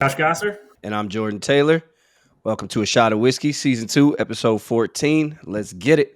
Josh Gasser. And I'm Jordan Taylor. Welcome to A Shot of Whiskey, Season 2, Episode 14. Let's get it.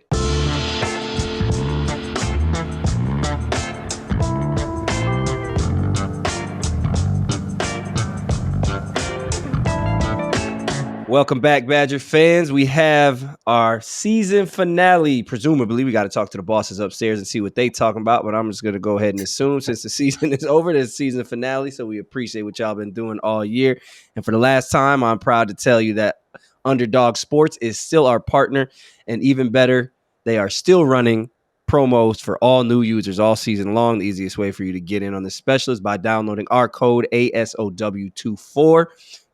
Welcome back, Badger fans. We have our season finale. Presumably, we got to talk to the bosses upstairs and see what they talking about, but I'm just going to go ahead and assume since the season is over, this season finale, so we appreciate what y'all been doing all year. And for the last time, I'm proud to tell you that Underdog Sports is still our partner, and even better, they are still running promos for all new users all season long. The easiest way for you to get in on this special is by downloading our code ASOW24.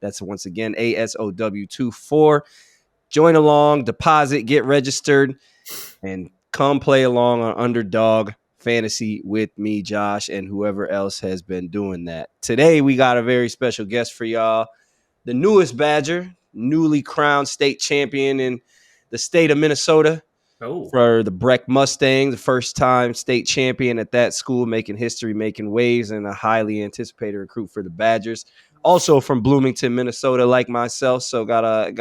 That's once again ASOW24. Join along, deposit, get registered, and come play along on Underdog Fantasy with me, Josh, and whoever else has been doing that. Today, we got a very special guest for y'all. The newest Badger, newly crowned state champion in the state of Minnesota for the Breck Mustangs, the first time state champion at that school, making history, making waves, and a highly anticipated recruit for the Badgers. Also from Bloomington, Minnesota, like myself. So got a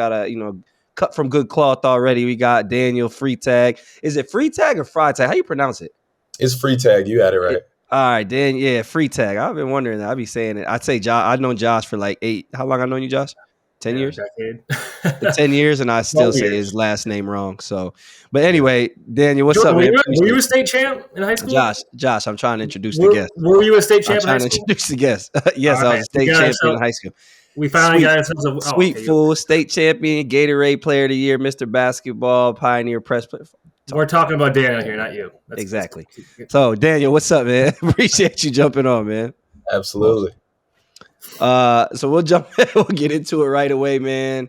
cut from good cloth already. We got Daniel Freitag. Is it Freitag or Freitag? How you pronounce it? It's Freitag. You had it right. All right, Dan. Yeah, Freitag. I've been wondering that. I'd be saying it. I'd say Josh. I've known Josh for like 8. How long I've known you, Josh? 10 years? Decade. 10 years, and I still say his last name wrong. So, but anyway, Daniel, what's Jordan, up, man? Were you a state champ in high school? Josh, I'm trying to introduce the guest. Were you a state champ in high school? Introduce the guest. Yes, I was a state champion in high school. We finally got ourselves a sweet fool, state champion, Gatorade Player of the Year, Mr. Basketball, Pioneer Press Player. We're talking about Daniel here, not you. Exactly. So, Daniel, what's up, man? Appreciate you jumping on, man. Absolutely. So we'll get into it right away, man.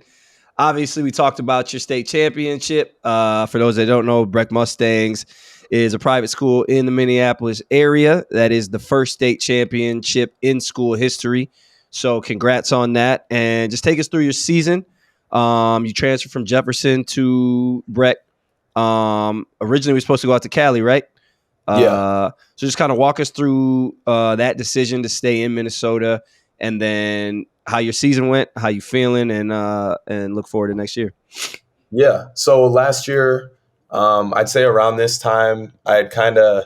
Obviously, we talked about your state championship. For those that don't know, Breck Mustangs is a private school in the Minneapolis area. That is the first state championship in school history. So congrats on that. And just take us through your season. You transferred from Jefferson to Breck. Originally, we were supposed to go out to Cali, right? Yeah. So just kind of walk us through that decision to stay in Minnesota, and then how your season went, how you feeling, and look forward to next year. Yeah. So last year, I'd say around this time, I had kind of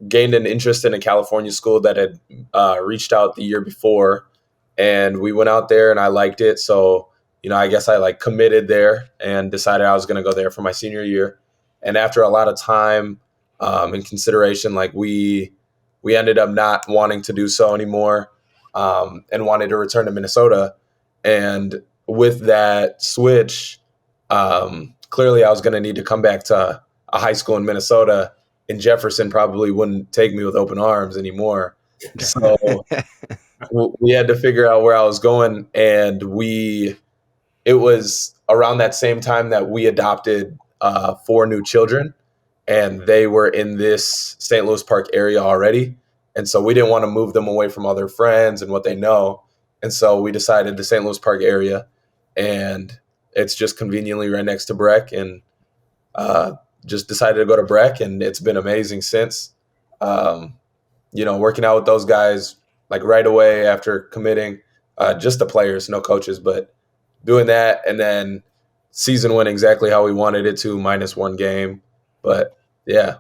gained an interest in a California school that had reached out the year before, and we went out there and I liked it. So, I guess I committed there and decided I was going to go there for my senior year. And after a lot of time and consideration, we ended up not wanting to do so anymore. And wanted to return to Minnesota. And with that switch, clearly I was going to need to come back to a high school in Minnesota, and Jefferson probably wouldn't take me with open arms anymore. So we had to figure out where I was going. And it was around that same time that we adopted 4 new children, and they were in this St. Louis Park area already. And so we didn't want to move them away from all their friends and what they know. And so we decided the St. Louis Park area, and it's just conveniently right next to Breck, and just decided to go to Breck, and it's been amazing since. Working out with those guys right away after committing, just the players, no coaches, but doing that, and then season went exactly how we wanted it to, minus 1 game. But yeah.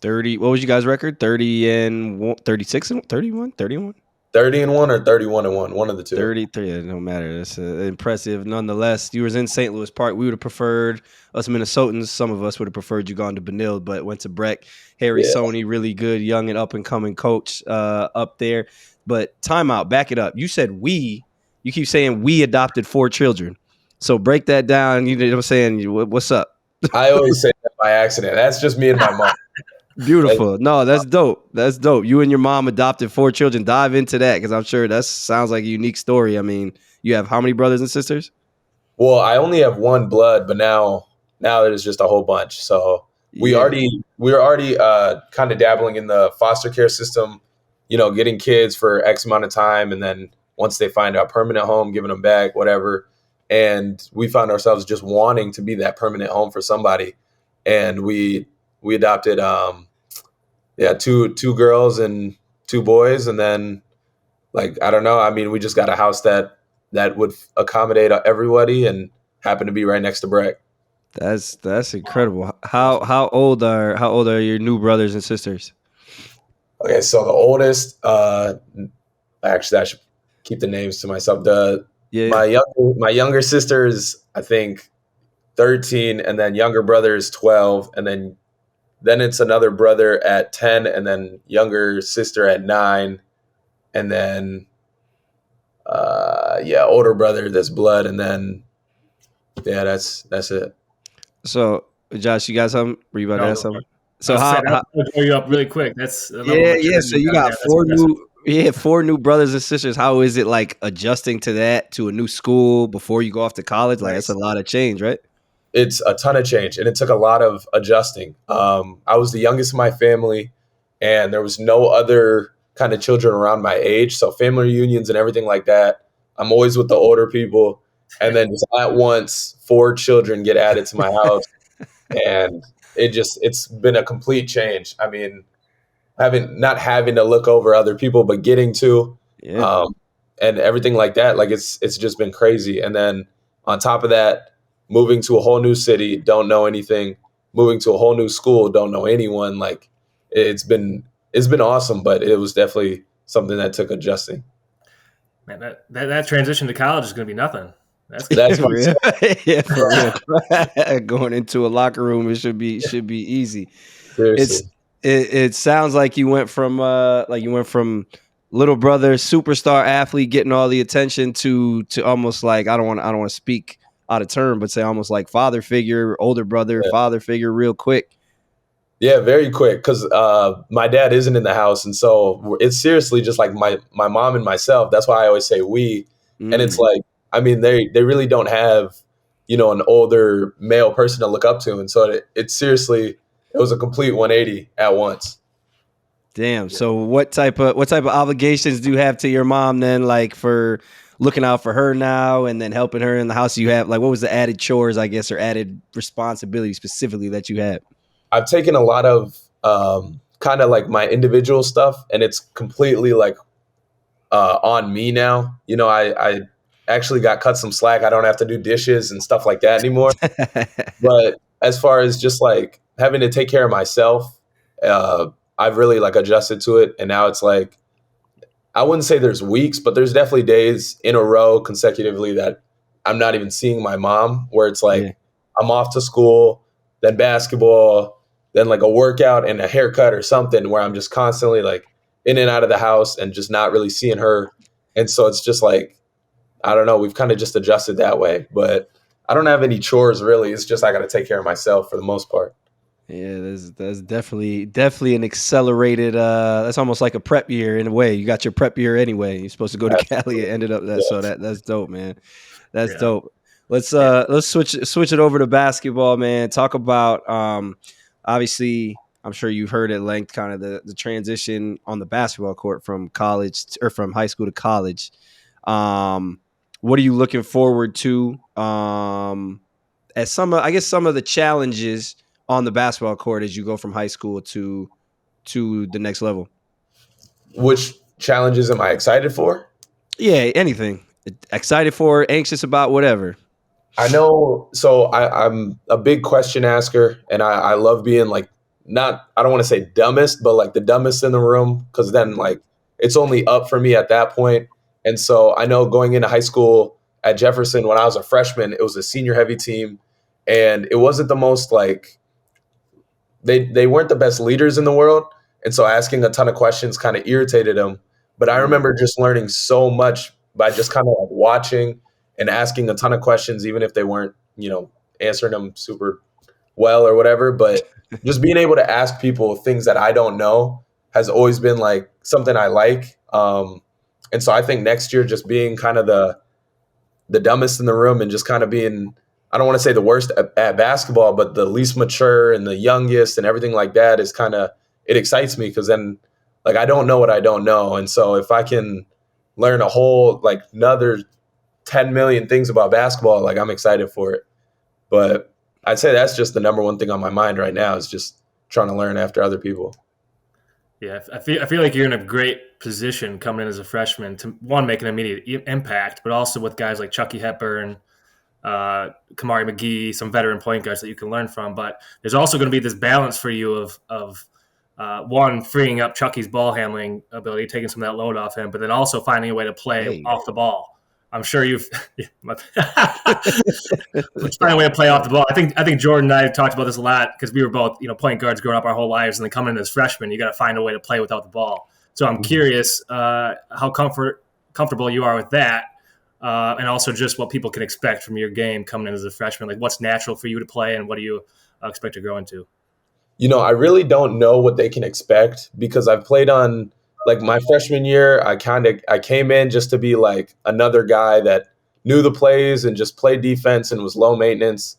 30. What was you guys' record? 30 and 36 and 31? 31? 30-1 or 31-1, one of the two. 33. It don't matter. That's impressive. Nonetheless, you was in St. Louis Park. We would have preferred us Minnesotans. Some of us would have preferred you gone to Benilde, but went to Breck. Harry Sony, really good, young and up and coming coach up there. But timeout. Back it up. You said we. You keep saying we adopted 4 children. So break that down. You know what I'm saying? What's up? I always say that by accident. That's just me and my mom. Beautiful. No, that's dope. That's dope. You and your mom adopted 4 children. Dive into that, because I'm sure that sounds like a unique story. I mean, you have how many brothers and sisters? Well, I only have 1 blood, but now there's just a whole bunch. So we were already kind of dabbling in the foster care system, getting kids for X amount of time, and then once they find a permanent home, giving them back, whatever. And we found ourselves just wanting to be that permanent home for somebody, and we adopted two girls and 2 boys, and then like, I don't know. I mean, we just got a house that would accommodate everybody and happened to be right next to Breck. That's incredible. How old are your new brothers and sisters? Okay, so the oldest, actually, I should keep the names to myself. Yeah. My younger sister is, I think, 13, and then younger brother is 12, and then it's another brother at 10, and then younger sister at 9, and then older brother that's blood, and then that's it. So, Josh, you got something? Were you about to ask something? So I'll how blow you up really quick. That's the level of yeah. maturity So you got gotta have. That's four new brothers and sisters. How is it like adjusting to that, to a new school before you go off to college? Like, that's a lot of change, right? It's a ton of change, and it took a lot of adjusting. I was the youngest in my family, and there was no other kind of children around my age. So family reunions and everything like that, I'm always with the older people. And then just at once, 4 children get added to my house, and it's been a complete change. I mean, not having to look over other people, but getting to, Yeah. and everything like that. Like it's just been crazy. And then on top of that, moving to a whole new city, don't know anything. Moving to a whole new school, don't know anyone. Like it's been awesome, but it was definitely something that took adjusting. Man, that transition to college is going to be nothing. That's For real. Yeah, for real. Going into a locker room, it should be easy. seriously. It sounds like you went from little brother superstar athlete getting all the attention to almost like I don't want to speak out of turn, but say almost like father figure, older brother, father figure, real quick. Yeah, very quick, because my dad isn't in the house, and so it's seriously just like my mom and myself. That's why I always say we, and it's like, I mean, they really don't have, an older male person to look up to, and so it seriously, it was a complete 180 at once. Damn. So what type of obligations do you have to your mom then, like for looking out for her now and then helping her in the house? You have, like, what was the added chores, I guess, or added responsibility specifically that you had? I've taken a lot of kind of like my individual stuff, and it's completely like on me now. I actually got cut some slack. I don't have to do dishes and stuff like that anymore. But as far as just like having to take care of myself, I've really like adjusted to it. And now it's like, I wouldn't say there's weeks, but there's definitely days in a row consecutively that I'm not even seeing my mom, where it's like, I'm off to school, then basketball, then like a workout and a haircut or something, where I'm just constantly like in and out of the house and just not really seeing her. And so it's just like, I don't know, we've kind of just adjusted that way, but I don't have any chores really. It's just I got to take care of myself for the most part. Yeah, that's definitely an accelerated. That's almost like a prep year in a way. You got your prep year anyway. You're supposed to go to Cali. It ended up that. So that's dope, man. That's dope. Let's switch it over to basketball, man. Talk about obviously, I'm sure you've heard at length kind of the transition on the basketball court from college or from high school to college. What are you looking forward to? As some of the challenges on the basketball court as you go from high school to the next level. Which challenges am I excited for? Yeah, anything. Excited for, anxious about, whatever. I know. So I'm a big question asker, and I love being like, I don't want to say dumbest, but like the dumbest in the room, because then like it's only up for me at that point. And so I know going into high school at Jefferson when I was a freshman, it was a senior heavy team, and it wasn't the most like, they weren't the best leaders in the world. And so asking a ton of questions kind of irritated them. But I remember just learning so much by just kind of like watching and asking a ton of questions, even if they weren't, answering them super well or whatever. But just being able to ask people things that I don't know has always been like something I like. And so I think next year, just being kind of the dumbest in the room and just kind of being, I don't want to say the worst at basketball, but the least mature and the youngest and everything like that is kind of, it excites me, because then like I don't know what I don't know. And so if I can learn a whole like another 10 million things about basketball, like I'm excited for it. But I'd say that's just the number one thing on my mind right now, is just trying to learn after other people. Yeah, I feel like you're in a great position coming in as a freshman to one make an immediate impact, but also with guys like Chucky Hepburn, Kamari McGee, some veteran point guards that you can learn from. But there's also going to be this balance for you of one freeing up Chucky's ball handling ability, taking some of that load off him, but then also finding a way to play Hey. off the ball. I'm sure you've find a way to play off the ball. I think Jordan and I talked about this a lot because we were both point guards growing up our whole lives, and then coming in as freshmen, you got to find a way to play without the ball. So I'm curious how comfortable you are with that, and also just what people can expect from your game coming in as a freshman. Like what's natural for you to play, and what do you expect to grow into? I really don't know what they can expect because I've played on like my freshman year. I came in just to be like another guy that knew the plays and just played defense and was low maintenance,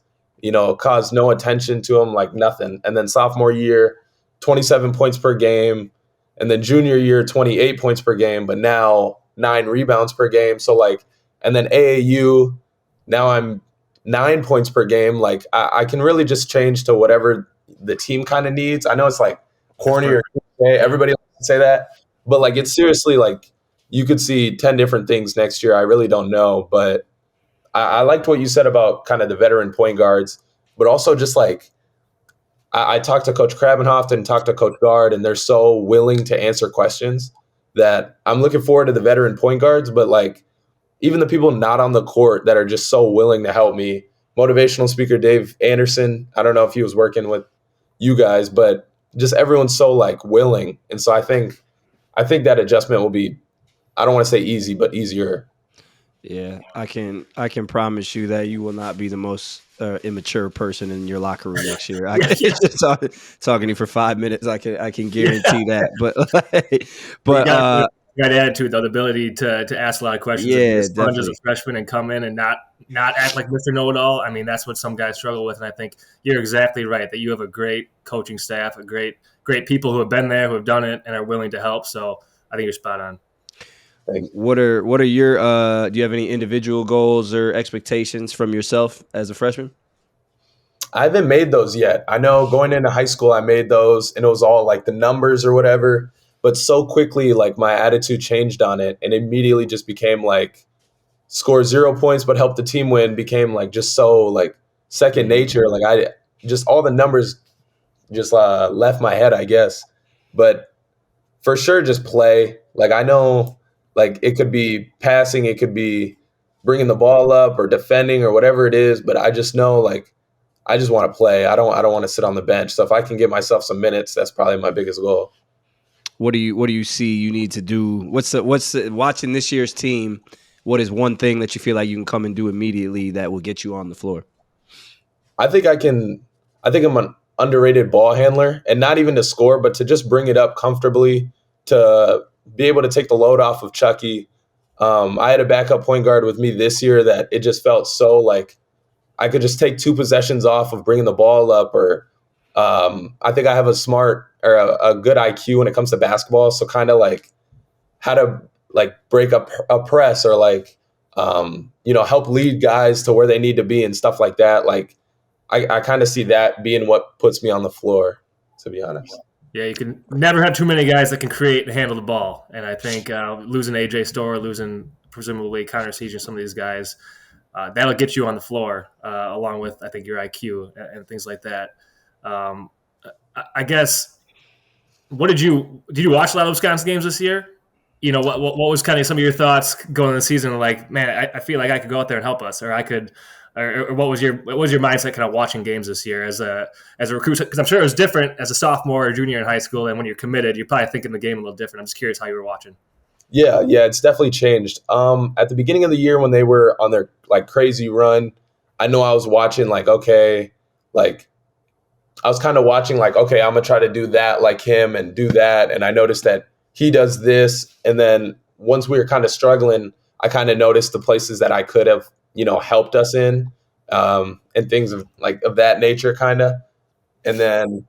caused no attention to him, like nothing. And then sophomore year, 27 points per game. And then junior year, 28 points per game, but now 9 rebounds per game. So like, and then AAU, now I'm 9 points per game. Like I can really just change to whatever the team kind of needs. I know it's like corny or cliche. Everybody likes to say that, but like it's seriously like you could see 10 different things next year. I really don't know, but I liked what you said about kind of the veteran point guards, but also just like I talked to Coach Krabenhoft and talked to Coach Guard, and they're so willing to answer questions that I'm looking forward to the veteran point guards, but like even the people not on the court that are just so willing to help me. Motivational speaker Dave Anderson, I don't know if he was working with you guys, but just everyone's so like willing. And so I think that adjustment will be, I don't want to say easy, but easier. Yeah, I can promise you that you will not be the most immature person in your locker room next year. I can just talking to you for 5 minutes. I can guarantee that. You But got attitude, though, the ability to ask a lot of questions and be a yeah, sponge as a definitely. freshman and come in and not act like Mr. Know-It-All. I mean, that's what some guys struggle with, and I think you're exactly right that you have a great coaching staff, a great people who have been there, who have done it, and are willing to help. So I think you're spot on. What are your do you have any individual goals or expectations from yourself as a freshman? I haven't made those yet. I know going into high school, I made those and it was all like the numbers or whatever. But so quickly, like my attitude changed on it and immediately just became like score 0 points, but help the team win became like just so like second nature. Like I just all the numbers just left my head, I guess. But for sure, just play. Like I know, like it could be passing, it could be bringing the ball up or defending or whatever it is. But I just know, like I just want to play. I don't want to sit on the bench. So if I can give myself some minutes, that's probably my biggest goal. What do you see you need to do? Watching this year's team? What is one thing that you feel like you can come and do immediately that will get you on the floor? I think I can. I think I'm an underrated ball handler, and not even to score, but to just bring it up comfortably, to be able to take the load off of Chucky. I had a backup point guard with me this year that it just felt so like I could just take 2 possessions off of bringing the ball up, or I think I have a smart or a good IQ when it comes to basketball. So kind of like how to like break up a press or like help lead guys to where they need to be and stuff like that. Like I kind of see that being what puts me on the floor, to be honest. Yeah, you can never have too many guys that can create and handle the ball. And I think losing AJ Storr, losing presumably Connor Siege and some of these guys, that'll get you on the floor, along with I think your IQ and things like that. Um, I guess did you watch a lot of Wisconsin games this year? What was kind of some of your thoughts going into the season? Like, man, I feel like I could go out there and help us, or I could, or what was your mindset kind of watching games this year as a recruit? Because I'm sure it was different as a sophomore or junior in high school, and when you're committed, you're probably thinking the game a little different. I'm just curious how you were watching. Yeah, it's definitely changed. At the beginning of the year when they were on their like crazy run, I know I was watching like okay, like I was kind of watching like okay, I'm gonna try to do that like him and do that, and I noticed that he does this, and then once we were kind of struggling, I kind of noticed the places that I could have helped us in, and things of that nature, kind of, and then.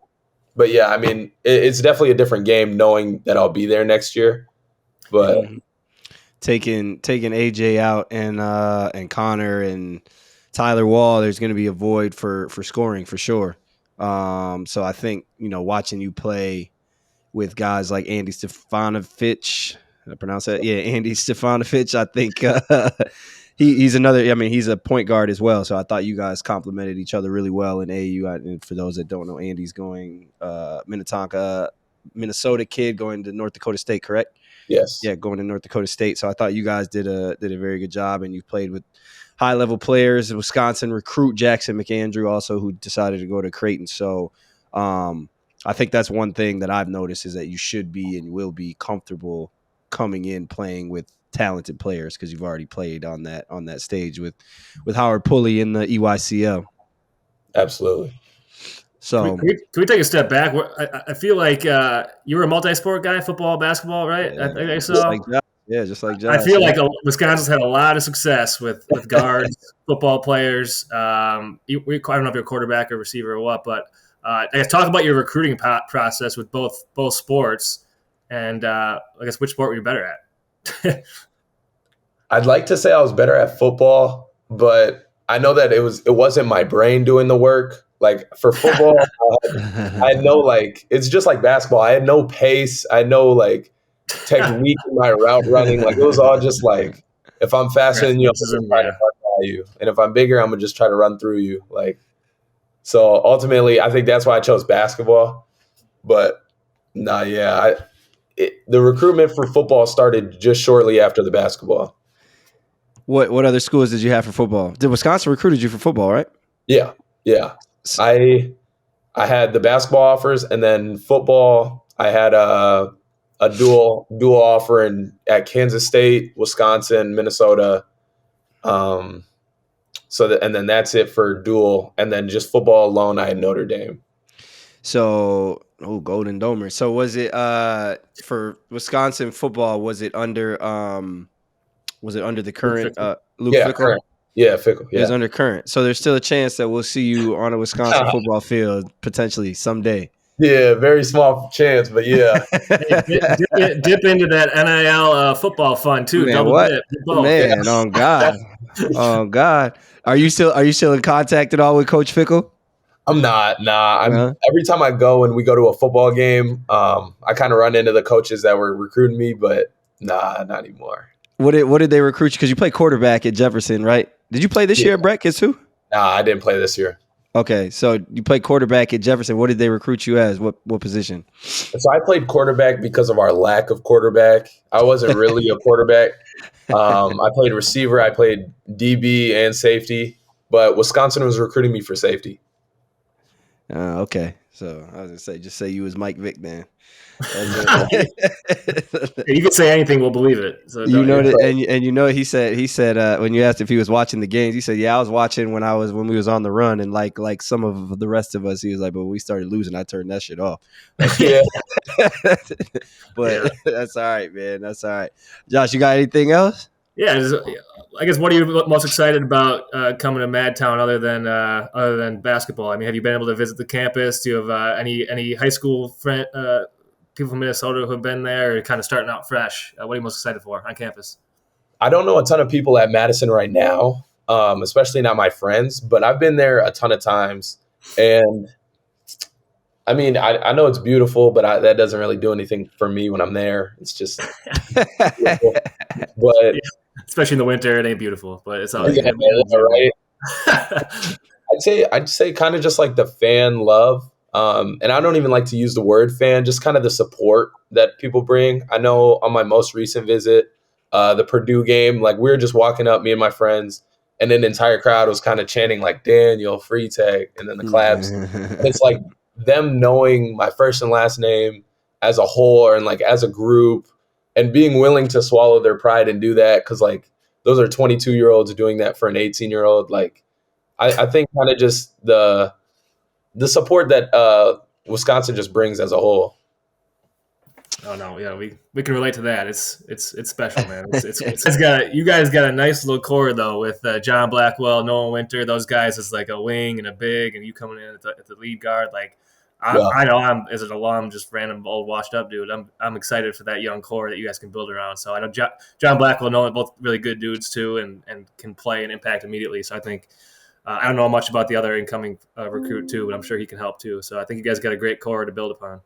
But yeah, I mean, it's definitely a different game knowing that I'll be there next year. But Mhm. Taking AJ out and Connor and Tyler Wall, there's going to be a void for scoring for sure. So I think watching you play with guys like Andy Stefanovich. Did I pronounce that? Yeah, Andy Stefanovich. I think he's another. I mean, he's a point guard as well. So I thought you guys complemented each other really well in AAU. And for those that don't know, Andy's going Minnetonka, Minnesota kid going to North Dakota State, correct? Yes. Yeah, going to North Dakota State. So I thought you guys did a very good job, and you played with high level players. Wisconsin recruit Jackson McAndrew also, who decided to go to Creighton. So I think that's one thing that I've noticed is that you should be and will be comfortable coming in playing with talented players because you've already played on that stage with Howard Pulley in the EYCL. Absolutely. So can we take a step back? I feel like you were a multi-sport guy, football, basketball, right? yeah, I so. Just like Josh. I feel like Wisconsin's had a lot of success with guards, football players. I don't know if you're a quarterback or receiver or what, but I guess talk about your recruiting process with both sports, and I guess which sport were you better at? I'd like to say I was better at football, but I know that it wasn't my brain doing the work. Like for football, I had no like it's just like basketball. I had no pace. I had no like technique in my route running. Like it was all just like if I'm faster than you, I'm just trying to run by you, and if I'm bigger, I'm gonna just try to run through you. Like so, ultimately, I think that's why I chose basketball. But the recruitment for football started just shortly after the basketball. What other schools did you have for football? Did Wisconsin recruited you for football, right? Yeah. I had the basketball offers, and then football. I had a dual offer at Kansas State, Wisconsin, Minnesota. And then that's it for dual, and then just football alone. I had Notre Dame. So, Golden Domer. So was it for Wisconsin football? Was it under the current Luke Fickell? Current. Yeah, Fickell. Yeah, it was under current. So there's still a chance that we'll see you on a Wisconsin football field potentially someday. Yeah, very small chance, but yeah. dip into that NIL football fund too. Man, double what? dip. Man, yeah. Oh God, oh God. Are you still in contact at all with Coach Fickell? I'm not. Nah. Every time I go and we go to a football game, I kind of run into the coaches that were recruiting me, but nah, not anymore. What did they recruit you? Because you play quarterback at Jefferson, right? Did you play this year at Brett Kids too? Nah, I didn't play this year. Okay, so you played quarterback at Jefferson. What did they recruit you as? What position? So I played quarterback because of our lack of quarterback. I wasn't really a quarterback. I played receiver. I played DB and safety, but Wisconsin was recruiting me for safety. Okay. So I was gonna say you was Mike Vick then. You can say anything, we'll believe it. So you know that, and you know he said when you asked if he was watching the games, he said, "Yeah, I was watching when we was on the run, and like some of the rest of us, he was like, but when we started losing, I turned that shit off." Yeah, but that's all right, man. That's all right. Josh, you got anything else? Yeah, I guess what are you most excited about coming to Madtown other than basketball? I mean, have you been able to visit the campus? Do you have any high school friend people from Minnesota who have been there or kind of starting out fresh? What are you most excited for on campus? I don't know a ton of people at Madison right now, especially not my friends, but I've been there a ton of times. And I mean, I know it's beautiful, but that doesn't really do anything for me when I'm there. It's just beautiful. But yeah, especially in the winter, it ain't beautiful, but it's all right. I'd say kind of just like the fan love. And I don't even like to use the word fan, just kind of the support that people bring. I know on my most recent visit, the Purdue game, like we were just walking up, me and my friends, and then the entire crowd was kind of chanting like Daniel, Freitag, and then the claps. And it's like them knowing my first and last name as a whole and like as a group and being willing to swallow their pride and do that. Cause like those are 22-year-olds doing that for an 18-year-old. Like I think kind of just the support that Wisconsin just brings as a whole. Oh no, yeah, we can relate to that. It's special, man. You guys got a nice little core though with John Blackwell, Noah Winter. Those guys is like a wing and a big, and you coming in at the lead guard. Like I know I'm as an alum, just random old washed up dude. I'm excited for that young core that you guys can build around. So I know John Blackwell, Noah, both really good dudes too, and can play and impact immediately. So I think. I don't know much about the other incoming recruit too, but I'm sure he can help too. So I think you guys got a great core to build upon.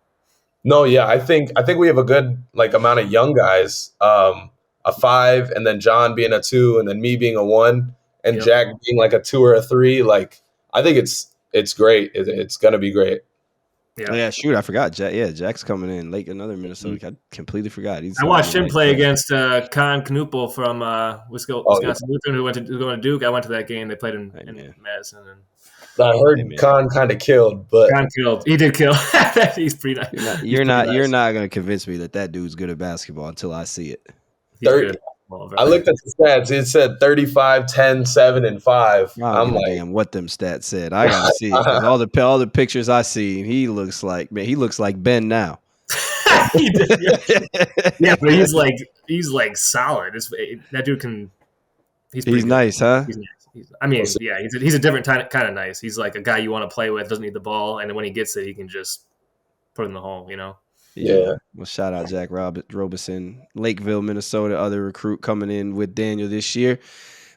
No, yeah, I think we have a good like amount of young guys. A 5, and then John being a 2, and then me being a 1, and Yep. Jack being like a 2 or a 3. Like I think it's great. It's gonna be great. Oh, Yeah. yeah, shoot, I forgot. Jack's coming in late. Another Minnesota. I completely forgot. He's I gonna be watched a him nice play player. against Con Knuppel from Oh yeah, Wisconsin Lutheran, who's going to Duke. I went to that game. They played Hey in man, Madison, and I hey heard man. Khan kind of killed, but Con killed. He did kill. He's pretty nice. He's pretty You're nice. not gonna convince me that dude's good at basketball until I see it. He's good 30, at basketball, bro. I looked at the stats. It said 35, 10, 7, and 5. I don't I'm give a like, damn what them stats said. I gotta see it because all the pictures I see, he looks like Ben now. He did, yeah, but he's like solid. That dude can. He's pretty He's good. nice, huh? He's nice. I mean, yeah, he's a different kind of nice. He's like a guy you want to play with. Doesn't need the ball, and then when he gets it, he can just put it in the hole. You know. yeah. Well, shout out Jack Robinson, Lakeville, Minnesota, other recruit coming in with Daniel this year.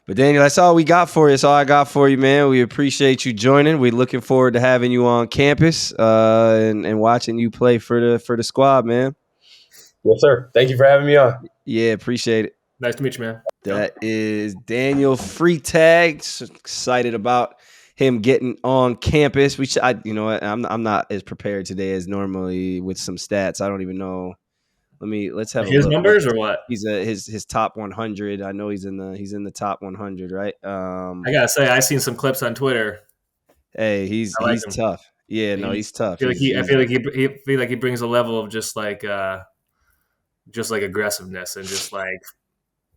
But Daniel, that's all we got for you. That's all I got for you, man. We appreciate you joining. We're looking forward to having you on campus and watching you play for the squad, man. Yes, sir. Thank you for having me on. Yeah, appreciate it. Nice to meet you, man. That is Daniel Freitag. Excited about him getting on campus. I'm not as prepared today as normally with some stats. I don't even know. Let's have a His look. numbers or what? He's his top 100. I know he's in the top 100, right? I gotta say, I've seen some clips on Twitter. Hey, I like he's him. tough. Yeah, no, he's tough. I feel like he brings a level of just like aggressiveness and just like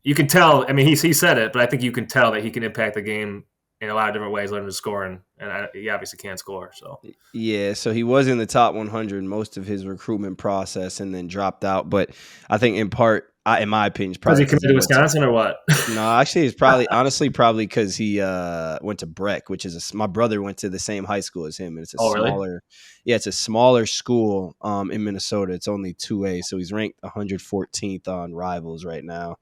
you can tell. I mean, he said it, but I think you can tell that he can impact the game in a lot of different ways, let him to score, and he obviously can score. So yeah, so he was in the top 100 most of his recruitment process and then dropped out. But I think in part, in my opinion, was probably he committed to Wisconsin or what? no, actually, it's probably because he went to Breck, which is my brother went to the same high school as him, and it's a smaller, Really? yeah, it's a smaller school in Minnesota. It's only 2A, so he's ranked 114th on Rivals right now.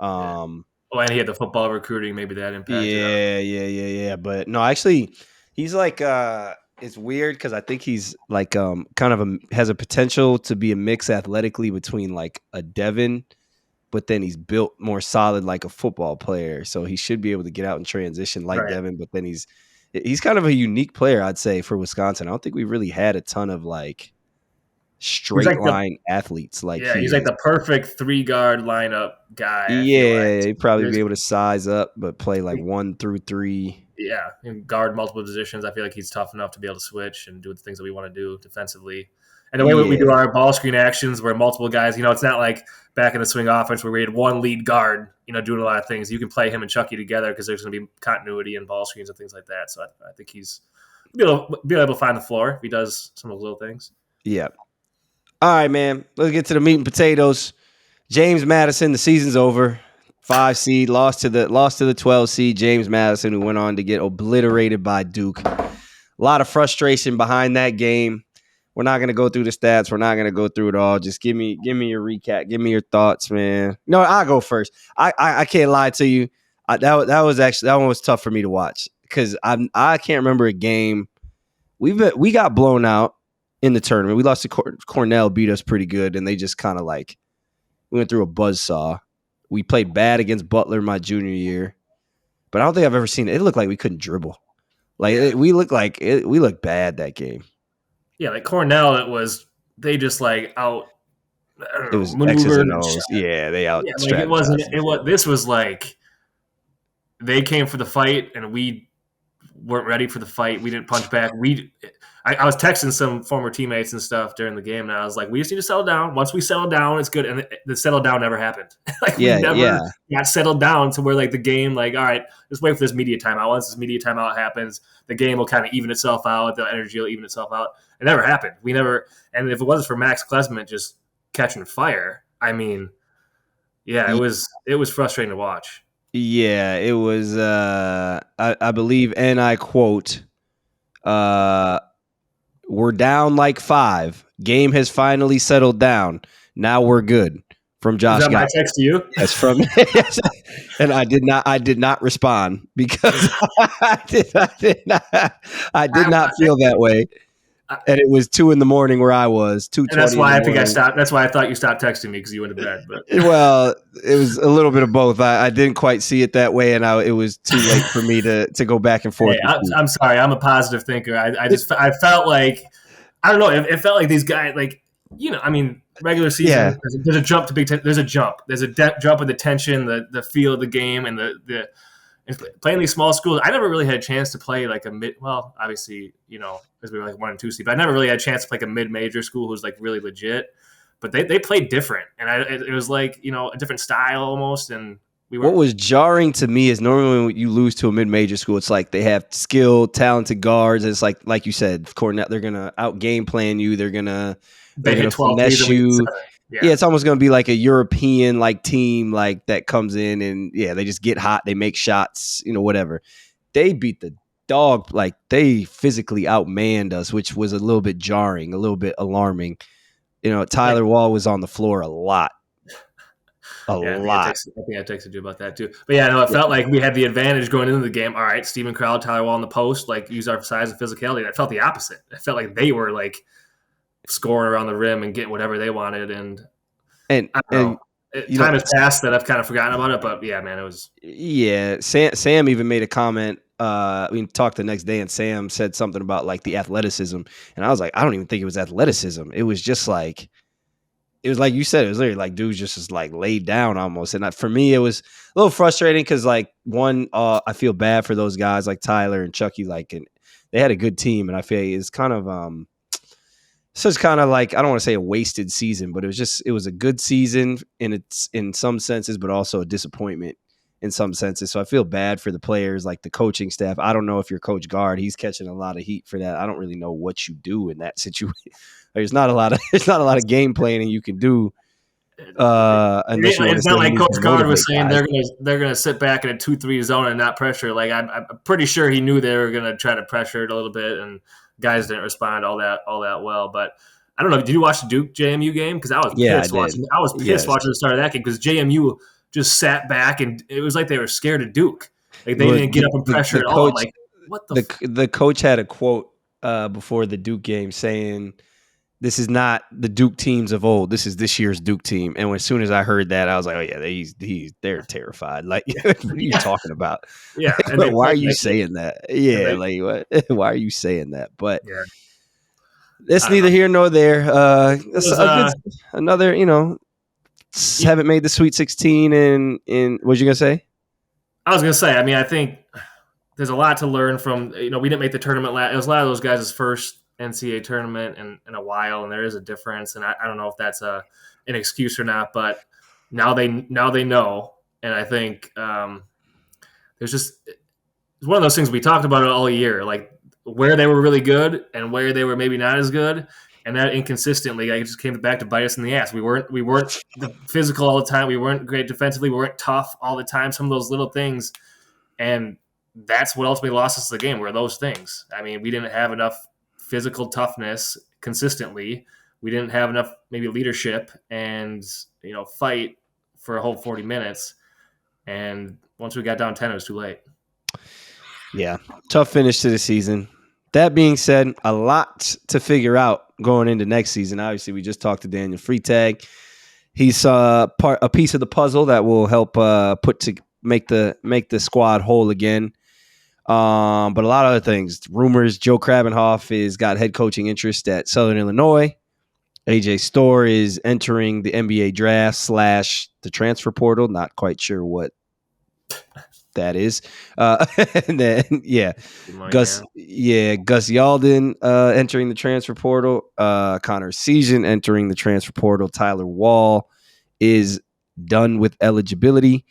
Yeah. Oh, and he had the football recruiting. Maybe that impacted. Yeah. But no, actually, he's like it's weird because I think he's like kind of has a potential to be a mix athletically between like a Devin, but then he's built more solid like a football player. So he should be able to get out and transition like Right. Devin, but then he's kind of a unique player, I'd say, for Wisconsin. I don't think we really had a ton of like straight line athletes like he he's is. like the perfect 3-guard lineup guy. Yeah, he'd probably be able to size up, but play like 1 through 3. Yeah, and guard multiple positions. I feel like he's tough enough to be able to switch and do the things that we want to do defensively. And the way we do our ball screen actions, where multiple guys, it's not like back in the swing offense where we had one lead guard, doing a lot of things. You can play him and Chucky together because there's going to be continuity and ball screens and things like that. So I think he's be able to find the floor if he does some of those little things. Yeah. All right, man. Let's get to the meat and potatoes. James Madison, the season's over. 5 seed, lost to the 12 seed. James Madison, who went on to get obliterated by Duke. A lot of frustration behind that game. We're not going to go through the stats. We're not going to go through it all. Just give me your recap. Give me your thoughts, man. No, I'll go first. I can't lie to you. That one was tough for me to watch because I can't remember a game. We got blown out in the tournament. We lost to Cornell, beat us pretty good, and they just kind of like we went through a buzzsaw. We played bad against Butler my junior year, but I don't think I've ever seen it. It looked like we couldn't dribble. We looked bad that game. Yeah, like Cornell, they just like out. It was X's and O's. Yeah, they out. Yeah, it wasn't. This was like they came for the fight, and we weren't ready for the fight. We didn't punch back. I was texting some former teammates and stuff during the game, and I was like, we just need to settle down. Once we settle down, it's good. And the settle down never happened. We never got settled down to where like the game, like, all right, just wait for this media timeout. Once this media timeout happens, the game will kind of even itself out. The energy will even itself out. It never happened. And if it wasn't for Max Klesman just catching fire, I mean, yeah, it was frustrating to watch. Yeah, it was. I believe, and I quote, "We're down like 5. Game has finally settled down. Now we're good." From Josh. Is that my text to you? That's from, and I did not respond because I did not feel that way. and it was 2 a.m. where I was, 2:20 And that's why in I the think I morning. stopped. That's why I thought you stopped texting me because you went to bed. But Well, it was a little bit of both. I didn't quite see it that way, and it was too late for me to go back and forth. hey, I'm sorry. I'm a positive thinker. I felt like I don't know. It felt like these guys like I mean regular Yeah. season. There's a jump to Big Ten. There's a jump. There's a jump in the tension, the feel of the game, and the and playing these small schools. I never really had a chance to play like a mid. Well, obviously because we were like 1 and 2 seed, but I never really had a chance to play like a mid-major school who's like really legit. But they played different, and it was like a different style almost, and what was jarring to me is normally when you lose to a mid-major school, it's like they have skilled, talented guards. It's like you said, Cornell, they're gonna out game plan you. They're gonna hit 12 finesse threes and we you. hit 7. Yeah, it's almost gonna be like a European like team like that comes in and they just get hot. They make shots, whatever. They beat the dog, like they physically outmanned us, which was a little bit jarring, a little bit alarming. Tyler Wall was on the floor a lot. A lot. I think I texted you about that too. But it felt like we had the advantage going into the game. All right, Steven Crowd, Tyler Wall on the post, like use our size and physicality. I felt the opposite. I felt like they were like scoring around the rim and getting whatever they wanted. And I don't know. Time has passed that I've kind of forgotten about it. But yeah, man, it was. Yeah, Sam even made a comment. We talked the next day, and Sam said something about like the athleticism, and I was like, I don't even think it was athleticism. It was just like. It was like you said, it was literally like dudes just like laid down almost. And for me, it was a little frustrating because like I feel bad for those guys like Tyler and Chucky, and they had a good team. And I feel it's kind of, so it's kind of like, I don't want to say a wasted season, but it was a good season in some senses, but also a disappointment in some senses. So I feel bad for the players, like the coaching staff. I don't know if your coach guard, he's catching a lot of heat for that. I don't really know what you do in that situation. There's not a lot of game planning you can do. Unless It's not like Coach Guard was saying they're gonna sit back in a 2-3 zone and not pressure. Like I'm pretty sure he knew they were gonna try to pressure it a little bit, and guys didn't respond all that well. But I don't know. Did you watch the Duke JMU game? Because I was pissed watching. I was pissed watching the start of that game because JMU just sat back and it was like they were scared of Duke. Like they didn't get up and pressure at all. Like what the coach had a quote before the Duke game saying, "This is not the Duke teams of old. This is this year's Duke team." And as soon as I heard that, I was like, "Oh yeah, they're terrified." Like, what are you talking about? Yeah, like, why are you saying that? Yeah, like what? Why are you saying that? But that's neither here nor there. Another, haven't made the Sweet 16. In what was you gonna say? I was gonna say. I mean, I think there's a lot to learn from. We didn't make the tournament. It was a lot of those guys' first NCAA tournament in a while, and there is a difference. And I don't know if that's an excuse or not, but now they know, and I think there's just it's one of those things we talked about it all year, like where they were really good and where they were maybe not as good, and that inconsistently, I just came back to bite us in the ass. We weren't physical all the time. We weren't great defensively. We weren't tough all the time. Some of those little things, and that's what ultimately lost us the game. Were those things? I mean, we didn't have enough physical toughness consistently. We didn't have enough maybe leadership and fight for a whole 40 minutes. And once we got down 10, it was too late. Yeah, tough finish to the season. That being said, a lot to figure out going into next season. Obviously, we just talked to Daniel Freitag. He's a piece of the puzzle that will help make the squad whole again. But a lot of other things. Rumors, Joe Krabenhoff is got head coaching interest at Southern Illinois. AJ Storr is entering the NBA draft / the transfer portal. Not quite sure what that is. And then Gus Yalden entering the transfer portal. Connor Season entering the transfer portal. Tyler Wall is done with eligibility.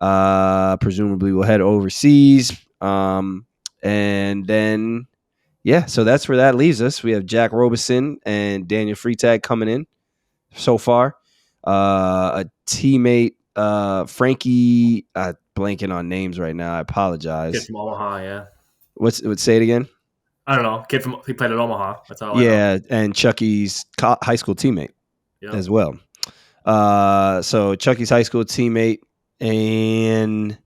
Presumably will head overseas. And then, so that's where that leaves us. We have Jack Robeson and Daniel Freitag coming in so far. A teammate, Frankie, blanking on names right now. I apologize. Kid from Omaha, yeah. Say it again? I don't know. He played at Omaha. That's all I know. And Chucky's high school teammate as well. So Chucky's high school teammate and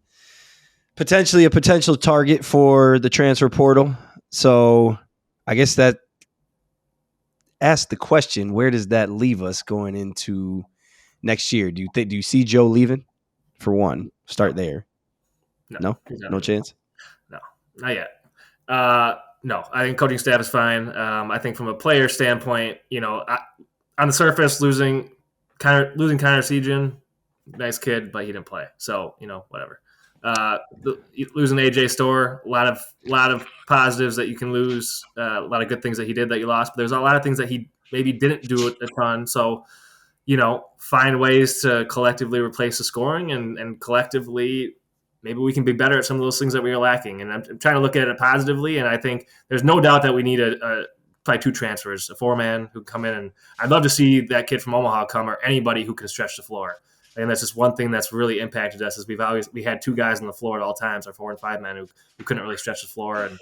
potentially a potential target for the transfer portal. So I guess that ask the question, where does that leave us going into next year? Do you see Joe leaving? For one, start there. No, no chance. No, not yet. No, I think coaching staff is fine. I think from a player standpoint, on the surface, losing Connor Sejan, nice kid, but he didn't play, so whatever. Losing AJ Store, a lot of positives that you can lose, a lot of good things that he did that you lost, but there's a lot of things that he maybe didn't do a ton. So, find ways to collectively replace the scoring and collectively maybe we can be better at some of those things that we are lacking. And I'm trying to look at it positively, and I think there's no doubt that we need probably 2 transfers, a 4-man who come in, and I'd love to see that kid from Omaha come or anybody who can stretch the floor. And that's just one thing that's really impacted us is we had 2 guys on the floor at all times, our 4 and 5 men who couldn't really stretch the floor. And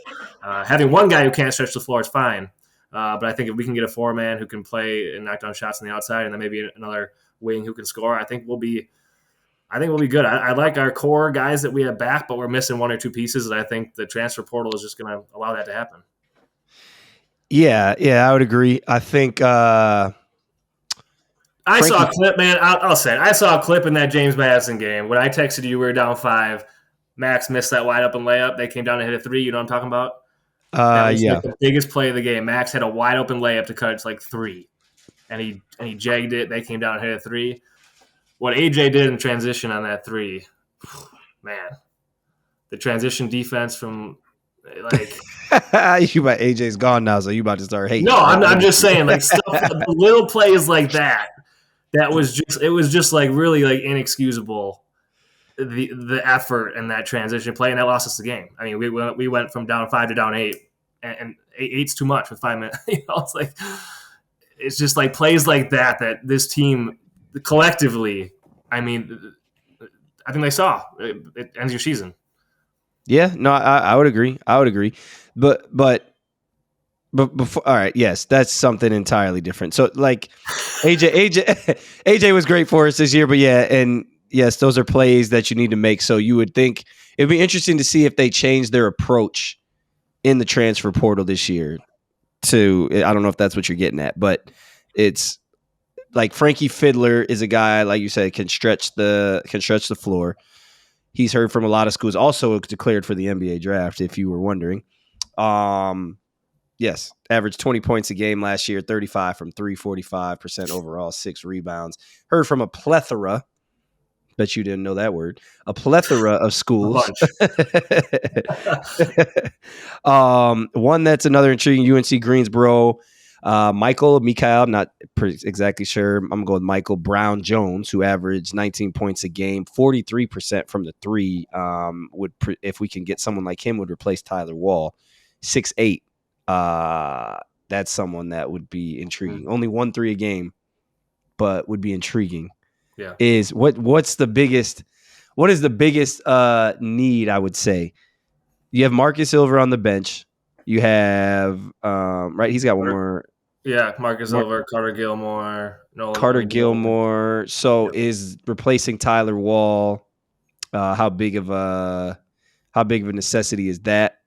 having one guy who can't stretch the floor is fine. But I think if we can get a 4-man who can play and knock down shots on the outside, and then maybe another wing who can score, I think we'll be good. I like our core guys that we have back, but we're missing 1 or 2 pieces, and I think the transfer portal is just going to allow that to happen. Yeah, I would agree. I think I saw a clip, man. I'll say it. I saw a clip in that James Madison game. When I texted you, we were down 5. Max missed that wide open layup. They came down and hit a 3. You know what I'm talking about? That was like the biggest play of the game. Max had a wide open layup to cut it to like 3, and he jagged it. They came down and hit a 3. What AJ did in transition on that 3, man, the transition defense from like you about AJ's gone now, so you about to start hating. No, I'm just saying like stuff, little plays like that. It was just like really like inexcusable. The effort in that transition play, and that lost us the game. I mean, we went from down 5 to down 8, and 8's too much with 5 minutes. It's just like plays like that this team collectively. I mean, I think they saw it ends your season. Yeah, no, I would agree. But before, all right, yes, that's something entirely different. So like AJ was great for us this year, but yeah, and yes, those are plays that you need to make. So you would think it'd be interesting to see if they change their approach in the transfer portal this year. I don't know if that's what you're getting at, but it's like Frankie Fiddler is a guy, like you said, can stretch the floor. He's heard from a lot of schools. Also declared for the NBA draft, if you were wondering. Yes, averaged 20 points a game last year, 35 from 3, 45% overall, 6 rebounds. Heard from a plethora. Bet you didn't know that word. A plethora of schools. One that's another intriguing, UNC Greensboro. Mikael, I'm not exactly sure. I'm going to go with Michael Brown Jones, who averaged 19 points a game, 43% from the 3. If we can get someone like him, would replace Tyler Wall. 6'8". That's someone that would be intriguing. Only 1 3 a game, but would be intriguing. Yeah. What is the biggest need, I would say? You have Marcus Silver on the bench. You have right, he's got one more. Yeah, Marcus Silver, Carter Gilmore, Nolan Carter Gilmore. So is replacing Tyler Wall how big of a necessity is that?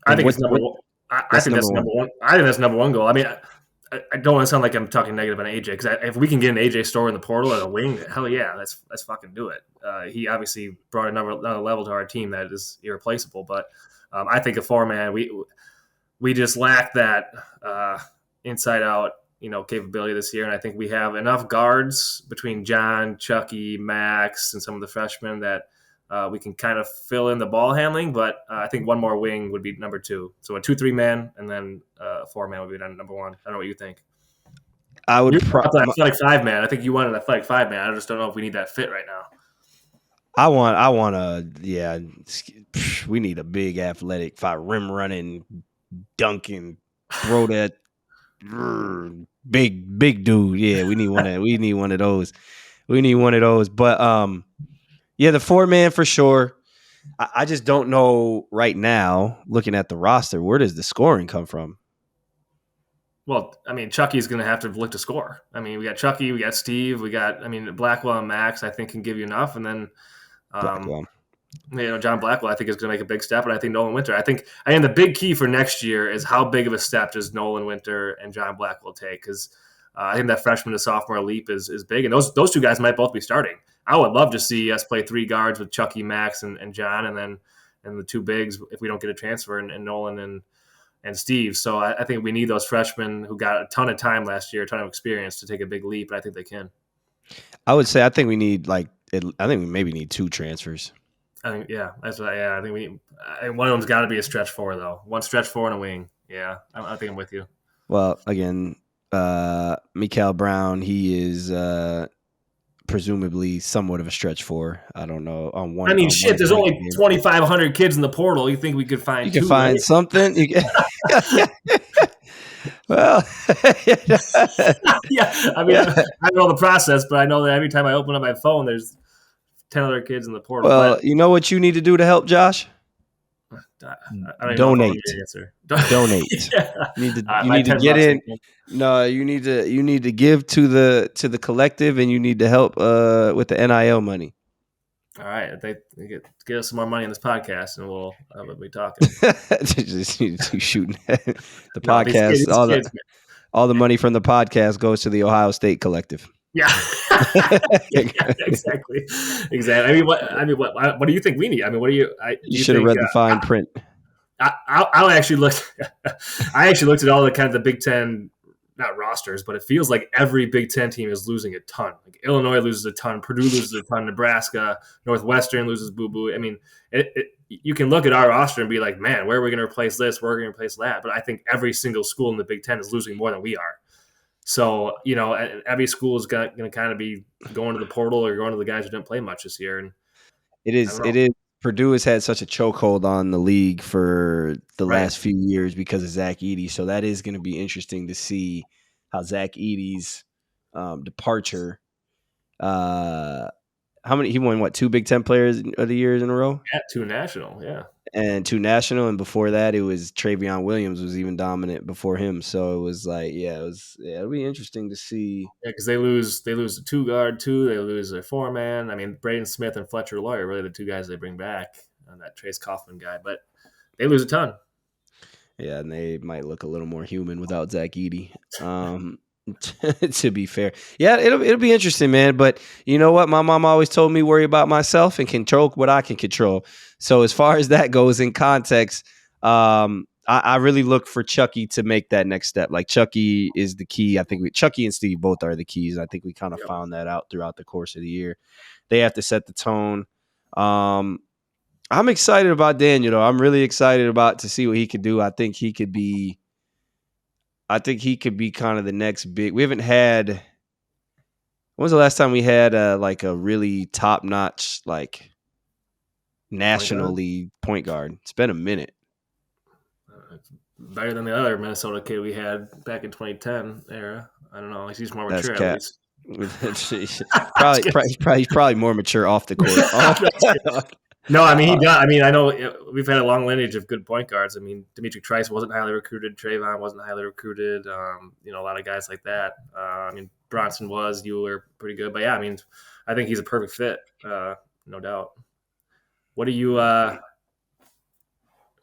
I think it's number one. I think that's number one. I think that's number one goal. I mean, I don't want to sound like I'm talking negative on AJ, because if we can get an AJ Store in the portal at a wing, hell yeah, let's fucking do it. He obviously brought another level to our team that is irreplaceable. But I think a 4-man, we just lack that inside out capability this year, and I think we have enough guards between John, Chucky, Max, and some of the freshmen that we can kind of fill in the ball handling. But I think one more wing would be number 2. So a 2-3 man, and then a 4-man would be number 1. I don't know what you think. I would athletic 5-man. I think you want an athletic 5-man. I just don't know if we need that fit right now. I want we need a big athletic 5, rim running, dunking, throw that big dude. Yeah, we need one of those. But yeah, the 4-man for sure. I just don't know right now, looking at the roster, where does the scoring come from? Well, I mean, Chucky's going to have to look to score. I mean, we got Chucky, we got Steve, Blackwell and Max, I think, can give you enough. And then Blackwell. John Blackwell, I think, is going to make a big step, and I think Nolan Winter. I think the big key for next year is how big of a step does Nolan Winter and John Blackwell take? Because I think that freshman to sophomore leap is big, and those two guys might both be starting. I would love to see us play 3 guards with Chucky, Max, and John, and the 2 bigs if we don't get a transfer, and Nolan and Steve. So I think we need those freshmen who got a ton of time last year, a ton of experience to take a big leap, and I think they can. I would say I think we maybe need 2 transfers. I think that's what. Yeah, I think one of them's got to be a stretch 4 though. One stretch 4 and a wing. Yeah, I think I'm with you. Well, again, Mikael Brown, he is presumably somewhat of a stretch 4. I don't know. On one, there's only 2,500 kids in the portal. You think we could find? You can find something. Well, yeah. I mean, I don't know the process, but I know that every time I open up my phone, there's 10 other kids in the portal. Well, you know what you need to do to help, Josh? I donate. Donate. Yeah. You need to get in. No, you need to give to the collective, and you need to help with the NIL money. All right, they get us some more money in this podcast, and we'll be talking. Just shooting the podcast. All the money from the podcast goes to the Ohio State collective. Yeah. Exactly. I mean, what do you think we need? I mean, what do you? You should have read the fine print. I actually looked. I actually looked at all the kind of the Big Ten, not rosters, but it feels like every Big Ten team is losing a ton. Like Illinois loses a ton, Purdue loses a ton, Nebraska, Northwestern loses Boo Boo. I mean, you can look at our roster and be like, man, where are we going to replace this? Where are we going to replace that? But I think every single school in the Big Ten is losing more than we are. So, every school is going to kind of be going to the portal or going to the guys who didn't play much this year. And it is. Purdue has had such a chokehold on the league for the last few years because of Zach Edey. So that is going to be interesting to see how Zach Edey's departure. How many? He won 2 Big Ten Players of the Years in a row? Yeah, 2 national, yeah. And 2 national, and before that, it was Travion Williams was even dominant before him. So it was like, it'll be interesting to see. Yeah, because they lose the 2 guard too. They lose their 4-man. I mean, Braden Smith and Fletcher Loy are really the 2 guys they bring back, and that Trace Kaufman guy. But they lose a ton. Yeah, and they might look a little more human without Zach Edey. To be fair, yeah, it'll be interesting, man. But you know what? My mom always told me worry about myself and control what I can control. So as far as that goes in context, I really look for Chucky to make that next step. Like Chucky is the key. I think Chucky and Steve both are the keys. I think we kind of found that out throughout the course of the year. They have to set the tone. I'm excited about Daniel, though. I'm really excited to see what he could do. I think he could be kind of the next big. We haven't had. When was the last time we had a really top notch National League point guard? It's been a minute. Better than the other Minnesota kid we had back in 2010 era. I don't know. He's more mature. That's probably more mature off the court. No, I mean he does. I mean, I know we've had a long lineage of good point guards. I mean, Dimitri Trice wasn't highly recruited. Trayvon wasn't highly recruited. A lot of guys like that. I mean, Bronson was. You were pretty good, but yeah, I mean, I think he's a perfect fit, no doubt. What are you?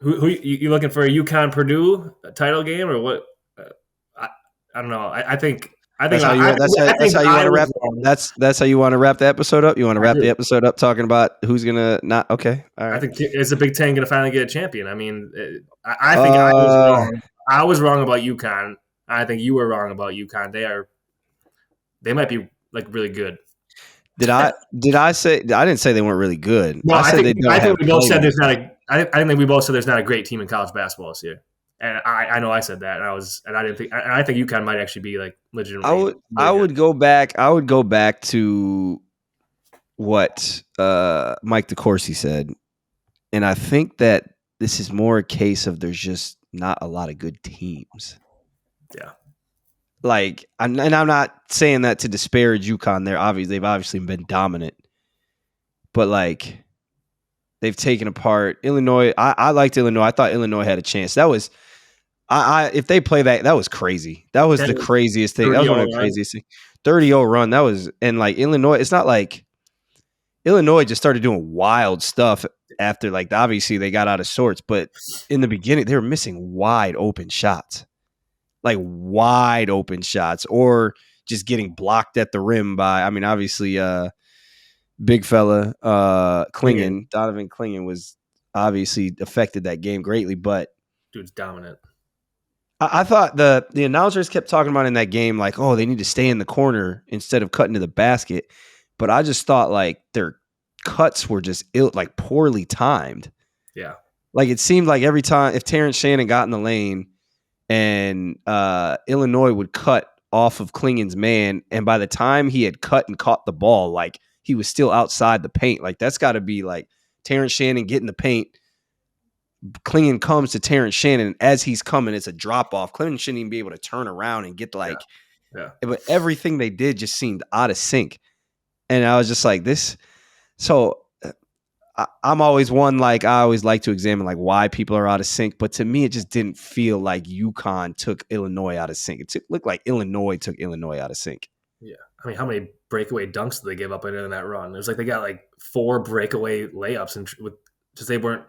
Who you looking for? A UConn Purdue title game or what? I don't know. I think. That's how you want to wrap. That's how you want to wrap the episode up. You want to wrap the episode up talking about who's gonna not. Okay, all right. I think is the Big Ten gonna finally get a champion? I mean, I think I was wrong. I was wrong about UConn. I think you were wrong about UConn. They might be really good. Did I say? I didn't say they weren't really good. No, I think we both said there's not a. I think we both said there's not a great team in college basketball this year. And I know I said that, and I didn't think. I think UConn might actually be legitimately. I would go back. I would go back to what Mike DeCourcy said, and I think that this is more a case of there's just not a lot of good teams. Yeah. I'm not saying that to disparage UConn. They've obviously been dominant, but they've taken apart Illinois. I liked Illinois. I thought Illinois had a chance. That was. If they play that was crazy. That was the craziest thing. That was one of the craziest things. 30-0 run. That was, and Illinois, it's not like Illinois just started doing wild stuff after, like, obviously they got out of sorts, but in the beginning they were missing wide open shots, or just getting blocked at the rim by. I mean, obviously, big fella, Donovan Clingan was obviously affected that game greatly, but dude's dominant. I thought the announcers kept talking about in that game, like, oh, they need to stay in the corner instead of cutting to the basket. But I just thought, like, their cuts were just poorly timed. Yeah. Like, it seemed like every time if Terrence Shannon got in the lane and Illinois would cut off of Klingen's man, and by the time he had cut and caught the ball, like, he was still outside the paint. Like, that's got to be like Terrence Shannon getting the paint. Klingen comes to Terrence Shannon. As he's coming, it's a drop off. Klingen shouldn't even be able to turn around and get yeah. But everything they did just seemed out of sync. And I was just like, this. So I'm always one, like, I always like to examine, like, why people are out of sync. But to me, it just didn't feel like UConn took Illinois out of sync. It looked like Illinois took Illinois out of sync. Yeah. I mean, how many breakaway dunks did they give up in that run? It was like they got like 4 breakaway layups, and just they weren't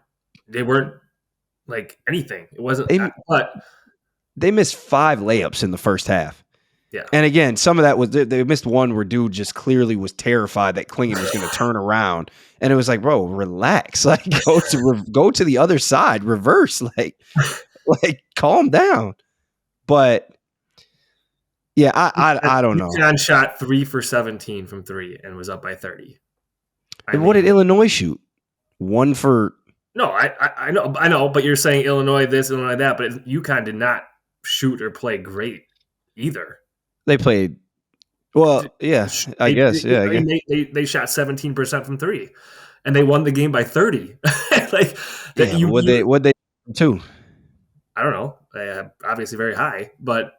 like anything. It wasn't. But they missed 5 layups in the first half. Yeah. And again, some of that was they missed one where dude just clearly was terrified that Klingen was going to turn around, and it was like, bro, relax, like, go to the other side, reverse, like calm down. But yeah, I don't know. UConn shot 3 for 17 from 3 and was up by 30. What did Illinois shoot? 1 for. No, I know, but you're saying Illinois this, Illinois that, but UConn did not shoot or play great either. They played well, yeah. I guess. They shot 17% from 3, and they won the game by 30. Like, what they too? I don't know. Obviously very high, but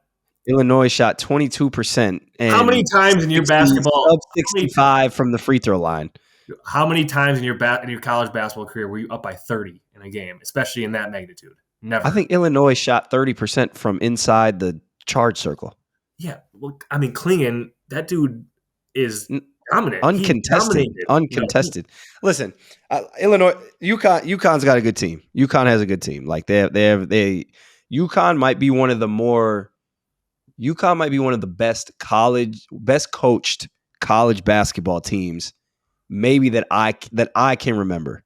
Illinois shot 22%. How many times in your basketball? 65 from the free throw line. How many times in your college basketball career were you up by 30 in a game, especially in that magnitude? Never. I think Illinois shot 30% from inside the charge circle. Yeah, well, I mean, Klingen, that dude is dominant, uncontested. Listen, Illinois, UConn's got a good team. UConn has a good team. Like UConn might be one of the best coached college basketball teams, maybe that I can remember.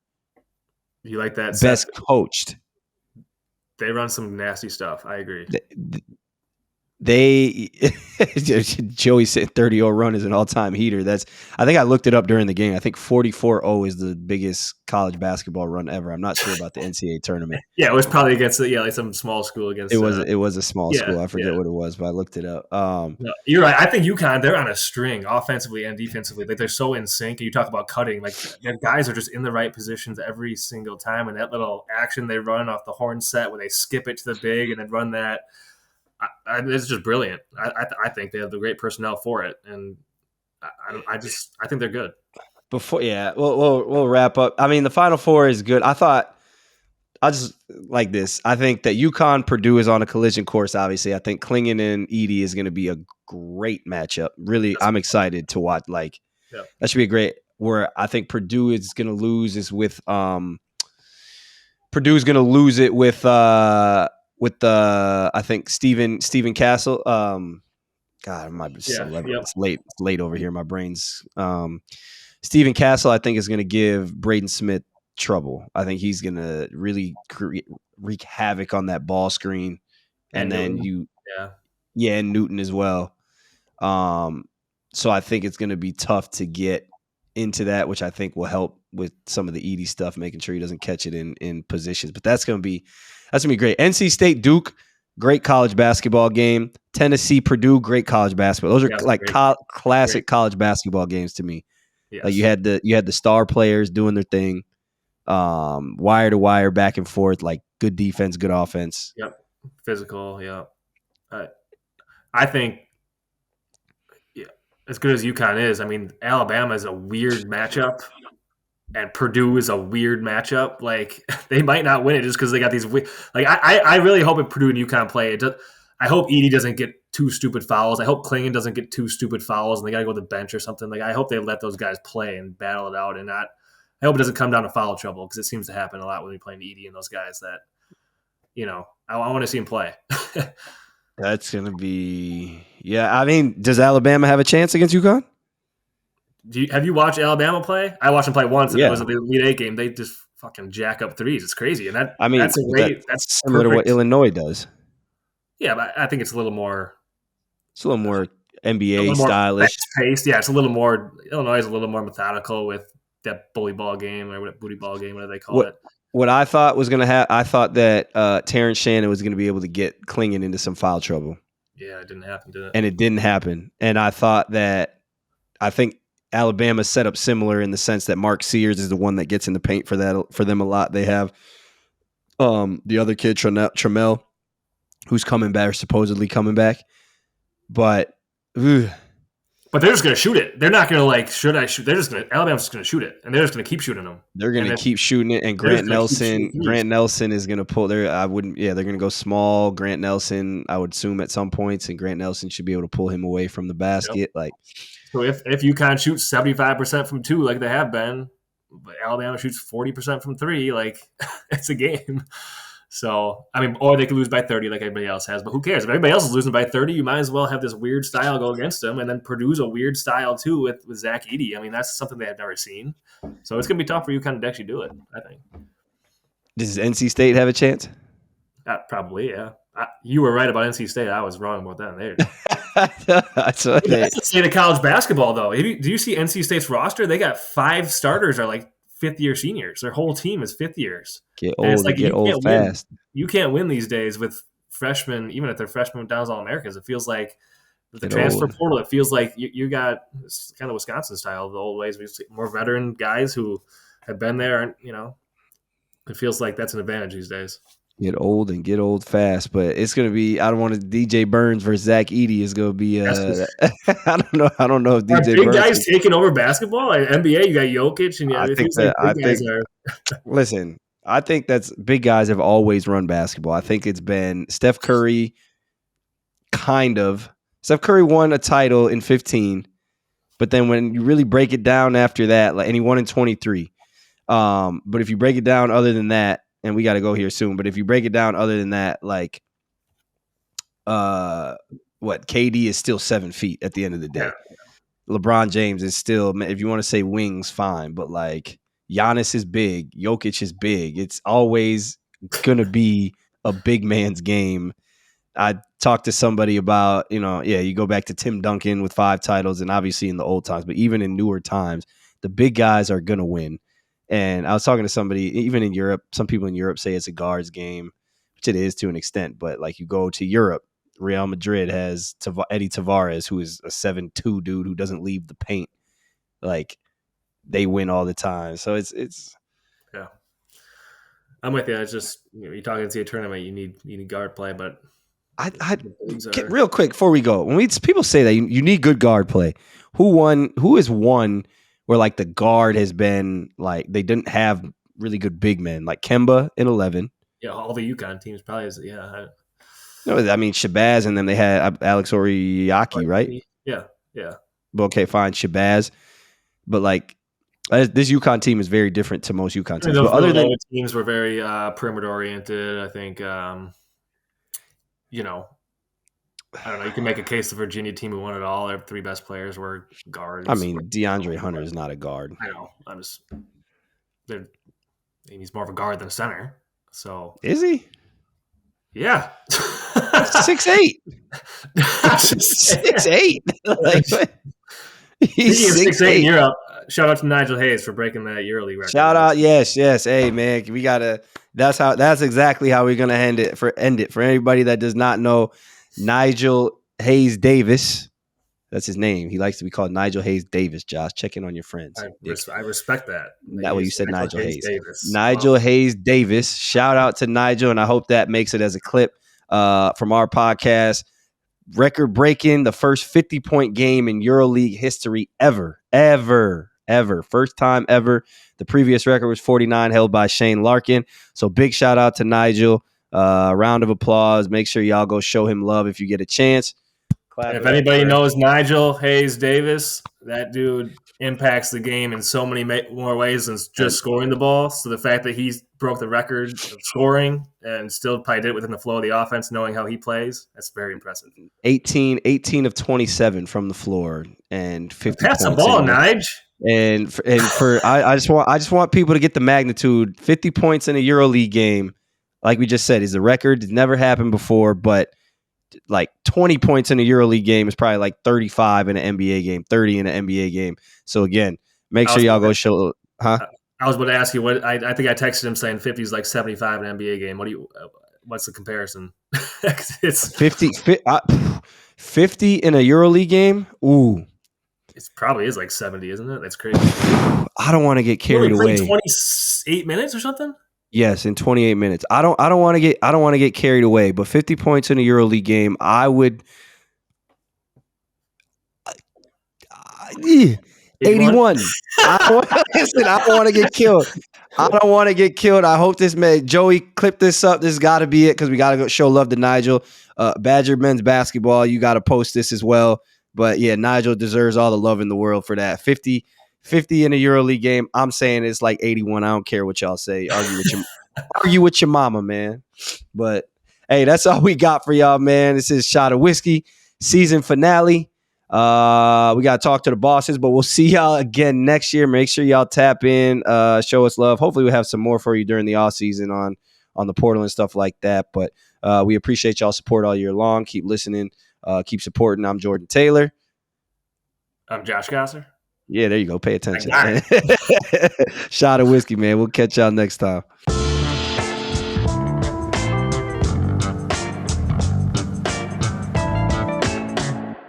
You like that? Best coached. They run some nasty stuff. I agree. They Joey said 30-0 run is an all-time heater. I think I looked it up during the game. I think 44-0 is the biggest college basketball run ever. I'm not sure about the NCAA tournament. Yeah, it was probably against like some small school against. It was a small school. I forget what it was, but I looked it up. No, you're right. I think UConn, they're on a string offensively and defensively. Like, they're so in sync. And you talk about cutting, like, their guys are just in the right positions every single time. And that little action they run off the horn set where they skip it to the big and then run that. It's just brilliant. I think they have the great personnel for it, and I think they're good. We'll wrap up. I mean, the Final Four is good. I just like this. I think that UConn Purdue is on a collision course. Obviously, I think Klingen and Edey is going to be a great matchup. Really, I'm excited to watch. Like, that should be a great. Where I think Purdue is going to lose is with Purdue's going to lose it with I think Stephen Castle. It's late over here. My brain's Stephen Castle, I think, is going to give Braden Smith trouble. I think he's going to really wreak havoc on that ball screen, and then and Newton as well. So I think it's going to be tough to get into that, which I think will help with some of the Edey stuff, making sure he doesn't catch it in positions. But that's going to be great. NC State Duke, great college basketball game. Tennessee Purdue, great college basketball. Those are classic college basketball games to me. Yes. Like, you had the star players doing their thing, wire to wire, back and forth, like, good defense, good offense. Yep, physical. Yep. I think, as good as UConn is, I mean, Alabama is a weird matchup. And Purdue is a weird matchup. Like, they might not win it just because they got these. Like, I really hope if Purdue and UConn play, I hope Edey doesn't get two stupid fouls. I hope Klingon doesn't get two stupid fouls and they got to go to the bench or something. Like I hope they let those guys play and battle it out and not. I hope it doesn't come down to foul trouble because it seems to happen a lot when we play Edie and those guys that, I want to see him play. That's going to be, I mean, does Alabama have a chance against UConn? Have you watched Alabama play? I watched them play once, and it was the Elite Eight game. They just fucking jack up threes. It's crazy, and that's similar perfect. to what Illinois does. Yeah, but I think it's a little more. It's a little more NBA stylish. Paced. Yeah, it's a little more. Illinois is a little more methodical with that bully ball game or booty ball game, whatever they call it. What I thought was going to happen, I thought that Terrence Shannon was going to be able to get Klingon into some foul trouble. Yeah, it didn't happen, did it? And it didn't happen. And I think Alabama set up similar in the sense that Mark Sears is the one that gets in the paint for them a lot. They have the other kid, Trammell, who's coming back or supposedly coming back. But they're just going to shoot it. They're not going to should I shoot? Alabama's just going to shoot it, and they're just going to keep shooting them. They're going to keep shooting it, and Grant Nelson is going to pull there. They're going to go small. Grant Nelson, I would assume at some points, and Grant Nelson should be able to pull him away from the basket. Yep. So if UConn shoots 75% from two, like they have been, but Alabama shoots 40% from three, it's a game. So, I mean, or they could lose by 30 like everybody else has, but who cares? If everybody else is losing by 30, you might as well have this weird style go against them and then produce a weird style too with Zach Edey. I mean, that's something they have never seen. So it's going to be tough for UConn to actually do it, I think. Does NC State have a chance? Probably, yeah. You were right about NC State. I was wrong about that. That's the state of college basketball, though. Do you see NC State's roster? They got 5 starters are fifth-year seniors. Their whole team is fifth years. Get old fast. You can't win these days with freshmen, even if they're freshmen down as All-Americans. It feels like with the transfer portal, it feels like you got it's kind of Wisconsin style, the old ways. We see more veteran guys who have been there, and it feels like that's an advantage these days. Get old fast, but it's gonna be. I don't want to. DJ Burns versus Zach Edey is gonna be. I don't know. I don't know if DJ big Burns guys taking over basketball. NBA, you got Jokic, and Listen, I think that's big guys have always run basketball. I think it's been Steph Curry. Kind of. Steph Curry won a title in 15, but then when you really break it down after that, and he won in 23. But if you break it down, other than that. And we got to go here soon. But if you break it down, other than that, KD is still 7 feet at the end of the day. Yeah. LeBron James is still, if you want to say wings, fine. But Giannis is big. Jokic is big. It's always going to be a big man's game. I talked to somebody about, you go back to Tim Duncan with 5 titles and obviously in the old times, but even in newer times, the big guys are going to win. And I was talking to somebody, even in Europe, some people in Europe say it's a guards game, which it is to an extent. But you go to Europe, Real Madrid has Eddie Tavares, who is a 7'2" dude who doesn't leave the paint. They win all the time. So it's yeah. I'm with you. It's just you're talking NCAA tournament, you need guard play, but real quick before we go, when people say that you need good guard play, who has won where the guard has been they didn't have really good big men, like Kemba in 11. Yeah, all the UConn teams probably is. Yeah. No, I mean Shabazz, and then they had Alex Oriaki, right? Yeah. But okay, fine, Shabazz. But this UConn team is very different to most UConn teams. Those other teams were very perimeter oriented. I think I don't know. You can make a case the Virginia team who won it all. Their 3 best players were guards. I mean, DeAndre Hunter is not a guard. I know. He's more of a guard than a center. So is he? Yeah. 6'8". 6'8". He's 6'8" in Europe. Shout out to Nigel Hayes for breaking that EuroLeague record. Shout out, yes. Hey man, we gotta. That's exactly how we're gonna end it. For anybody that does not know. Nigel Hayes Davis. That's his name. He likes to be called Nigel Hayes Davis, Josh. Check in on your friends. I respect that. That way you said Nigel Hayes. Nigel Hayes Davis. Shout out to Nigel, and I hope that makes it as a clip from our podcast. Record breaking, the first 50-point game in EuroLeague history ever. First time ever. The previous record was 49, held by Shane Larkin. So big shout out to Nigel. Round of applause. Make sure y'all go show him love if you get a chance. Clap If it up anybody for knows Nigel Hayes Davis, that dude impacts the game in so many more ways than just scoring the ball. So the fact that he broke the record of scoring and still probably did it within the flow of the offense, knowing how he plays, that's very impressive. 18 of 27 from the floor and 50 Pass the points. ball, Nige. I just want people to get the magnitude. 50 points in a EuroLeague game, like we just said, is a record. It's never happened before, but like 20 points in a EuroLeague game is probably like 35 in an NBA game, 30 in an NBA game. So again, make sure y'all go show. Huh? I was about to ask you what I think I texted him saying 50 is like 75 in an NBA game. What's the comparison? It's 50 in a EuroLeague game. Ooh, it probably is like 70, isn't it? That's crazy. I don't want to get carried away. 28 minutes or something? Yes, in 28 minutes. I don't want to get carried away, but 50 points in a EuroLeague game, I would 81. Listen, I don't want to get killed. I don't want to get killed. I hope this Joey clip this up. This has got to be it because we got to go show love to Nigel. Badger men's basketball, you got to post this as well. But yeah, Nigel deserves all the love in the world for that. 50 in a EuroLeague game. I'm saying it's like 81. I don't care what y'all say. Argue with your mama, man. But hey, that's all we got for y'all, man. This is Shot of Whiskey season finale. We got to talk to the bosses, but we'll see y'all again next year. Make sure y'all tap in, show us love. Hopefully we'll have some more for you during the off season on the portal and stuff like that. But we appreciate y'all support all year long. Keep listening, keep supporting. I'm Jordan Taylor. I'm Josh Gosser. Yeah, there you go. Pay attention. Shot of Whiskey, man. We'll catch y'all next time.